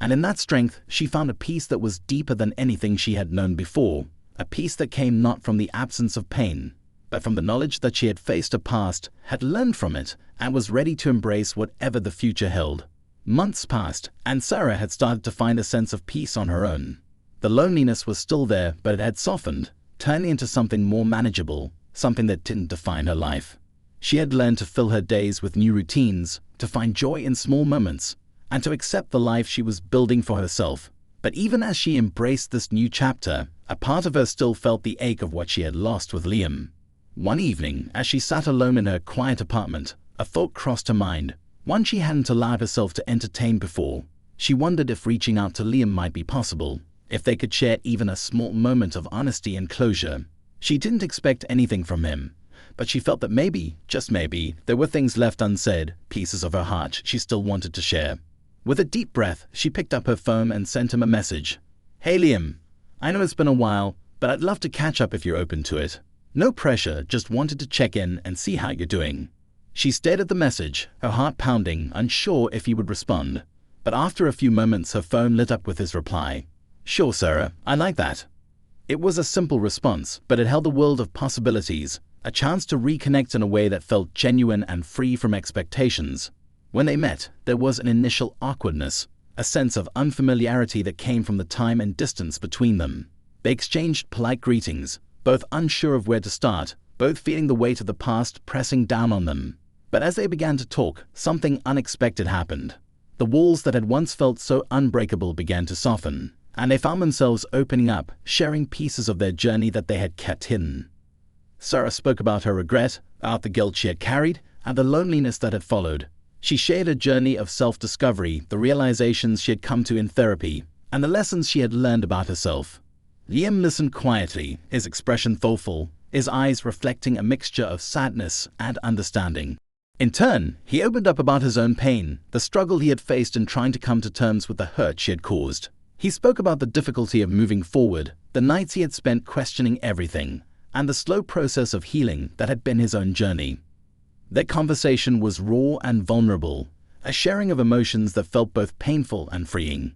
And in that strength, she found a peace that was deeper than anything she had known before, a peace that came not from the absence of pain, but from the knowledge that she had faced a past, had learned from it, and was ready to embrace whatever the future held. Months passed, and Sarah had started to find a sense of peace on her own. The loneliness was still there, but it had softened, turning into something more manageable, something that didn't define her life. She had learned to fill her days with new routines, to find joy in small moments, and to accept the life she was building for herself. But even as she embraced this new chapter, a part of her still felt the ache of what she had lost with Liam. One evening, as she sat alone in her quiet apartment, a thought crossed her mind, one she hadn't allowed herself to entertain before. She wondered if reaching out to Liam might be possible, if they could share even a small moment of honesty and closure. She didn't expect anything from him, but she felt that maybe, just maybe, there were things left unsaid, pieces of her heart she still wanted to share. With a deep breath, she picked up her phone and sent him a message. "Hey Liam, I know it's been a while, but I'd love to catch up if you're open to it. No pressure, just wanted to check in and see how you're doing." She stared at the message, her heart pounding, unsure if he would respond. But after a few moments, her phone lit up with his reply. "Sure, Sarah, I like that." It was a simple response, but it held a world of possibilities, a chance to reconnect in a way that felt genuine and free from expectations. When they met, there was an initial awkwardness, a sense of unfamiliarity that came from the time and distance between them. They exchanged polite greetings, both unsure of where to start, both feeling the weight of the past pressing down on them. But as they began to talk, something unexpected happened. The walls that had once felt so unbreakable began to soften, and they found themselves opening up, sharing pieces of their journey that they had kept hidden. Sarah spoke about her regret, about the guilt she had carried, and the loneliness that had followed. She shared a journey of self-discovery, the realizations she had come to in therapy, and the lessons she had learned about herself. Liam listened quietly, his expression thoughtful, his eyes reflecting a mixture of sadness and understanding. In turn, he opened up about his own pain, the struggle he had faced in trying to come to terms with the hurt she had caused. He spoke about the difficulty of moving forward, the nights he had spent questioning everything, and the slow process of healing that had been his own journey. Their conversation was raw and vulnerable, a sharing of emotions that felt both painful and freeing.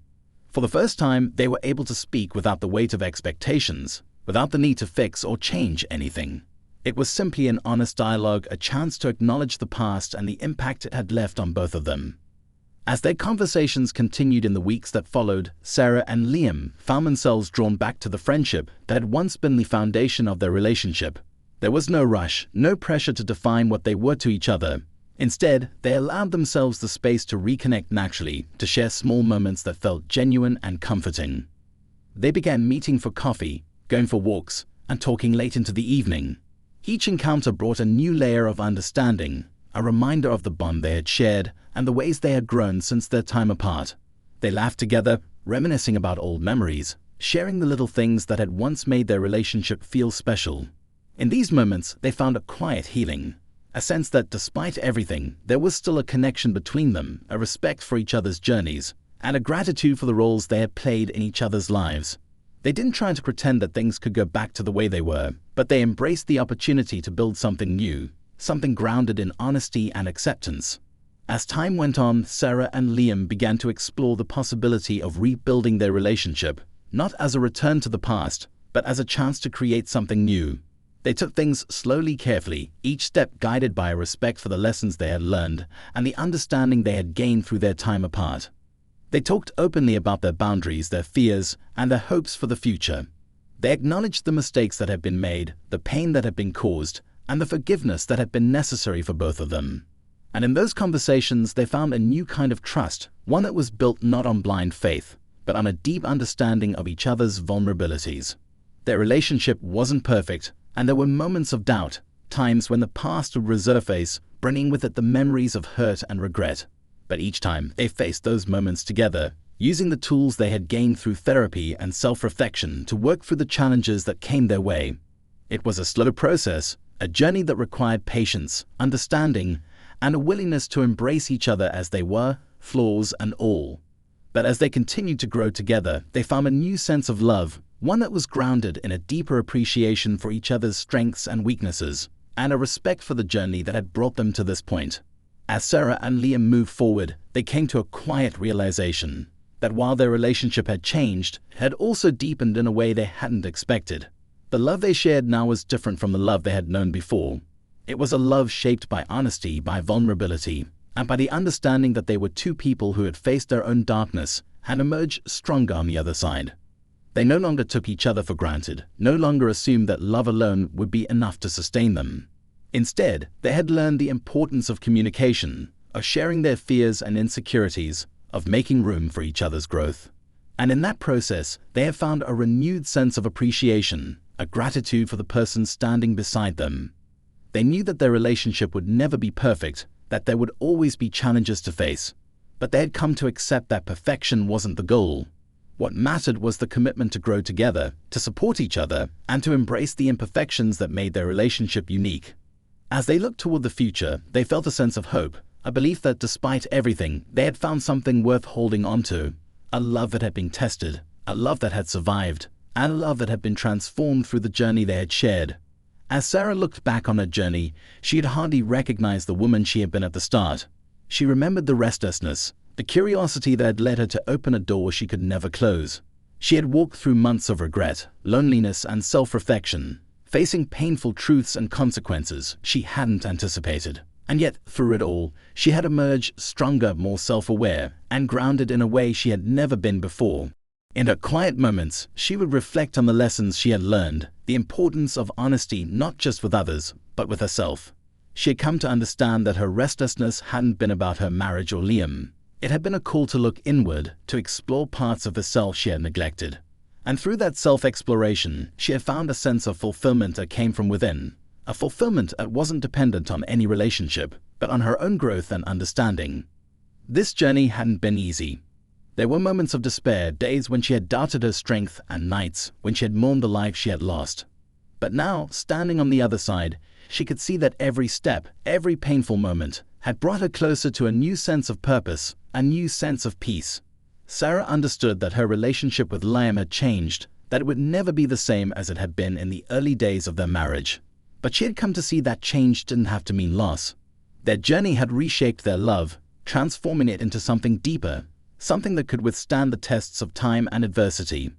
For the first time, they were able to speak without the weight of expectations, without the need to fix or change anything. It was simply an honest dialogue, a chance to acknowledge the past and the impact it had left on both of them. As their conversations continued in the weeks that followed, Sarah and Liam found themselves drawn back to the friendship that had once been the foundation of their relationship. There was no rush, no pressure to define what they were to each other. Instead, they allowed themselves the space to reconnect naturally, to share small moments that felt genuine and comforting. They began meeting for coffee, going for walks, and talking late into the evening. Each encounter brought a new layer of understanding, a reminder of the bond they had shared and the ways they had grown since their time apart. They laughed together, reminiscing about old memories, sharing the little things that had once made their relationship feel special. In these moments, they found a quiet healing, a sense that despite everything, there was still a connection between them, a respect for each other's journeys, and a gratitude for the roles they had played in each other's lives. They didn't try to pretend that things could go back to the way they were, but they embraced the opportunity to build something new, something grounded in honesty and acceptance. As time went on, Sarah and Liam began to explore the possibility of rebuilding their relationship, not as a return to the past, but as a chance to create something new. They took things slowly, carefully, each step guided by a respect for the lessons they had learned and the understanding they had gained through their time apart. They talked openly about their boundaries, their fears, and their hopes for the future. They acknowledged the mistakes that had been made, the pain that had been caused, and the forgiveness that had been necessary for both of them. And in those conversations, they found a new kind of trust, one that was built not on blind faith, but on a deep understanding of each other's vulnerabilities. Their relationship wasn't perfect, and there were moments of doubt, times when the past would resurface, bringing with it the memories of hurt and regret. But each time, they faced those moments together, using the tools they had gained through therapy and self-reflection to work through the challenges that came their way. It was a slow process, a journey that required patience, understanding, and a willingness to embrace each other as they were, flaws and all. But as they continued to grow together, they found a new sense of love, one that was grounded in a deeper appreciation for each other's strengths and weaknesses, and a respect for the journey that had brought them to this point. As Sarah and Liam moved forward, they came to a quiet realization that while their relationship had changed, it had also deepened in a way they hadn't expected. The love they shared now was different from the love they had known before. It was a love shaped by honesty, by vulnerability, and by the understanding that they were two people who had faced their own darkness and emerged stronger on the other side. They no longer took each other for granted, no longer assumed that love alone would be enough to sustain them. Instead, they had learned the importance of communication, of sharing their fears and insecurities, of making room for each other's growth. And in that process, they have found a renewed sense of appreciation, a gratitude for the person standing beside them. They knew that their relationship would never be perfect, that there would always be challenges to face, but they had come to accept that perfection wasn't the goal. What mattered was the commitment to grow together, to support each other, and to embrace the imperfections that made their relationship unique. As they looked toward the future, they felt a sense of hope, a belief that despite everything, they had found something worth holding on to, a love that had been tested, a love that had survived, and a love that had been transformed through the journey they had shared. As Sarah looked back on her journey, she had hardly recognized the woman she had been at the start. She remembered the restlessness, the curiosity that had led her to open a door she could never close. She had walked through months of regret, loneliness, and self-reflection, facing painful truths and consequences she hadn't anticipated. And yet, through it all, she had emerged stronger, more self-aware, and grounded in a way she had never been before. In her quiet moments, she would reflect on the lessons she had learned, the importance of honesty not just with others, but with herself. She had come to understand that her restlessness hadn't been about her marriage or Liam. It had been a call to look inward, to explore parts of herself she had neglected. And through that self-exploration, she had found a sense of fulfillment that came from within. A fulfillment that wasn't dependent on any relationship, but on her own growth and understanding. This journey hadn't been easy. There were moments of despair, days when she had doubted her strength, and nights when she had mourned the life she had lost. But now, standing on the other side, she could see that every step, every painful moment, had brought her closer to a new sense of purpose, a new sense of peace. Sarah understood that her relationship with Liam had changed, that it would never be the same as it had been in the early days of their marriage. But she had come to see that change didn't have to mean loss. Their journey had reshaped their love, transforming it into something deeper, something that could withstand the tests of time and adversity.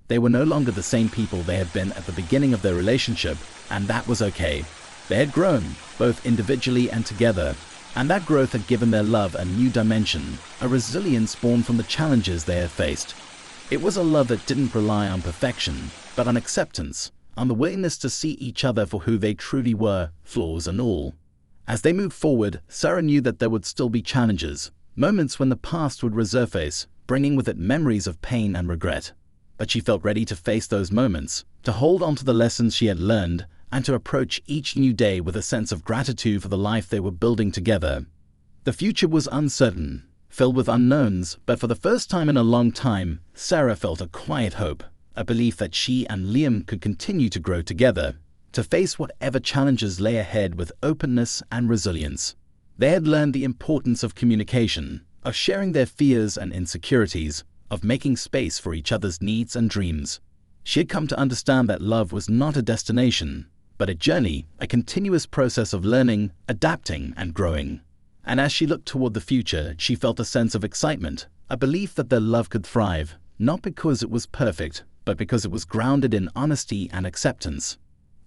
They were no longer the same people they had been at the beginning of their relationship, and that was okay. They had grown, both individually and together, and that growth had given their love a new dimension, a resilience born from the challenges they had faced. It was a love that didn't rely on perfection, but on acceptance, on the willingness to see each other for who they truly were, flaws and all. As they moved forward, Sarah knew that there would still be challenges, moments when the past would resurface, bringing with it memories of pain and regret. But she felt ready to face those moments, to hold on to the lessons she had learned, and to approach each new day with a sense of gratitude for the life they were building together. The future was uncertain, filled with unknowns, but for the first time in a long time, Sarah felt a quiet hope, a belief that she and Liam could continue to grow together, to face whatever challenges lay ahead with openness and resilience. They had learned the importance of communication, of sharing their fears and insecurities, of making space for each other's needs and dreams. She had come to understand that love was not a destination, but a journey, a continuous process of learning, adapting, and growing. And as she looked toward the future, she felt a sense of excitement, a belief that their love could thrive, not because it was perfect, but because it was grounded in honesty and acceptance.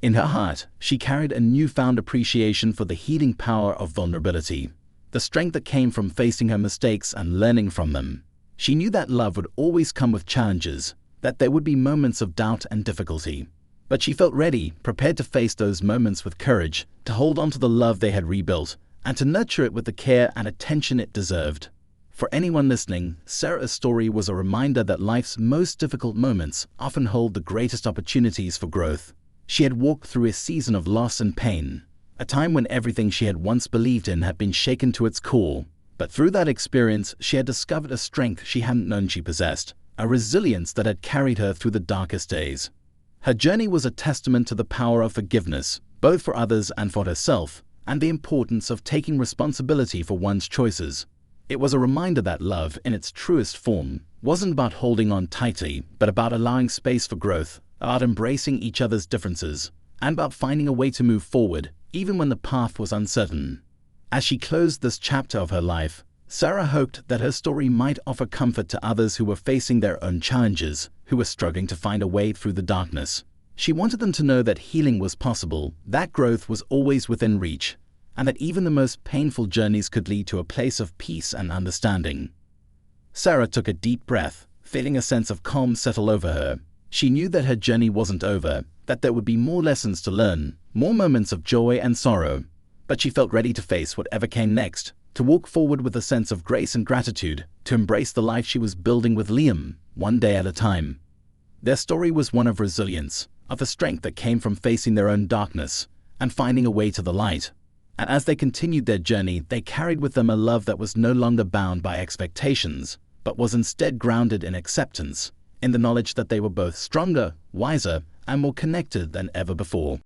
In her heart, she carried a newfound appreciation for the healing power of vulnerability, the strength that came from facing her mistakes and learning from them. She knew that love would always come with challenges, that there would be moments of doubt and difficulty. But she felt ready, prepared to face those moments with courage, to hold on to the love they had rebuilt, and to nurture it with the care and attention it deserved. For anyone listening, Sarah's story was a reminder that life's most difficult moments often hold the greatest opportunities for growth. She had walked through a season of loss and pain, a time when everything she had once believed in had been shaken to its core. But through that experience, she had discovered a strength she hadn't known she possessed, a resilience that had carried her through the darkest days. Her journey was a testament to the power of forgiveness, both for others and for herself, and the importance of taking responsibility for one's choices. It was a reminder that love, in its truest form, wasn't about holding on tightly, but about allowing space for growth, about embracing each other's differences, and about finding a way to move forward, even when the path was uncertain. As she closed this chapter of her life, Sarah hoped that her story might offer comfort to others who were facing their own challenges, who were struggling to find a way through the darkness. She wanted them to know that healing was possible, that growth was always within reach, and that even the most painful journeys could lead to a place of peace and understanding. Sarah took a deep breath, feeling a sense of calm settle over her. She knew that her journey wasn't over, that there would be more lessons to learn, more moments of joy and sorrow. But she felt ready to face whatever came next, to walk forward with a sense of grace and gratitude, to embrace the life she was building with Liam, one day at a time. Their story was one of resilience, of the strength that came from facing their own darkness and finding a way to the light. And as they continued their journey, they carried with them a love that was no longer bound by expectations, but was instead grounded in acceptance, in the knowledge that they were both stronger, wiser, and more connected than ever before.